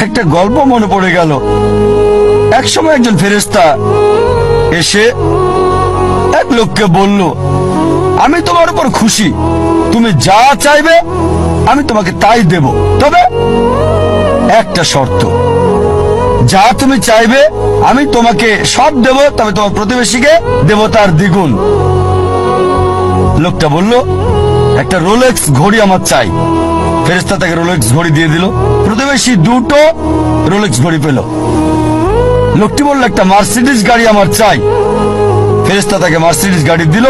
একটা গল্প মনে পড়ে গেল। একসময় একজন ফেরেশতা এসে এক লোককে বলল, আমি তোমার উপর খুশি, তুমি যা চাইবে আমি তোমাকে তাই দেব, তবে একটা শর্ত, যা তুমি চাইবে আমি তোমাকে সব দেব, তবে তোমার প্রতিবেশীকে দেব তার দ্বিগুণ। লোকটা বলল, একটা রোলেক্স ঘড়ি আমার চাই। ফেরেশতা তাকে রোলেক্স ঘড়ি দিয়ে দিল। প্রতিবেশী দুটো রোলেক্স ঘড়ি পেল। লোকটি বলল, একটা মার্সিডিজ গাড়ি আমার চাই। ফেরেশতা তাকে মার্সিডিজ গাড়ি দিল।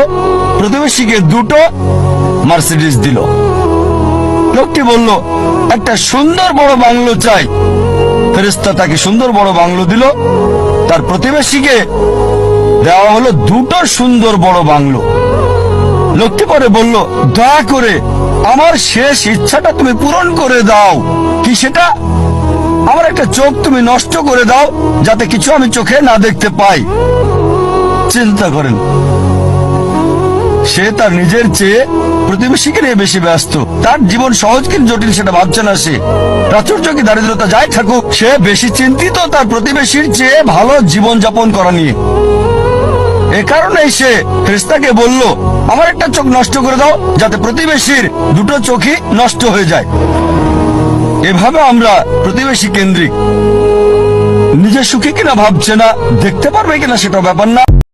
প্রতিবেশীকে দুটো মার্সিডিজ দিল। লোকটি বলল, একটা সুন্দর বড় বাংলো চাই। ফেরেশতা তাকে সুন্দর বড় বাংলো দিল। তার প্রতিবেশীকে দেওয়া হলো দুটো সুন্দর বড় বাংলো। লোকটি পরে বলল, দয়া করে আমার শেষ ইচ্ছাটা তুমি পূরণ করে দাও। কি সেটা? আমার একটা চোখ তুমি নষ্ট করে দাও, যাতে কিছু আমি চোখে না দেখতে পাই। চিন্তা করেন, সে তার নিজের চেয়ে প্রতিবেশীকে নিয়ে বেশি ব্যস্ত। তার জীবন সহজ কিন্তু জটিল সেটা ভাবছে না সে। প্রাচুর্য কি দারিদ্রতা যাই থাকুক, সে বেশি চিন্তিত তার প্রতিবেশীর চেয়ে ভালো জীবন যাপন করা নিয়ে। এ কারণেই সে ফেরেশতাকে বলল, আমার একটা চোখ নষ্ট করে দাও, যাতে প্রতিবেশীর দুটো চোখই নষ্ট হয়ে যায়। এভাবে আমরা প্রতিবেশী কেন্দ্রিক। নিজে সুখী কিনা ভাবছে না, দেখতে পারবে কিনা সেটা ব্যাপার না।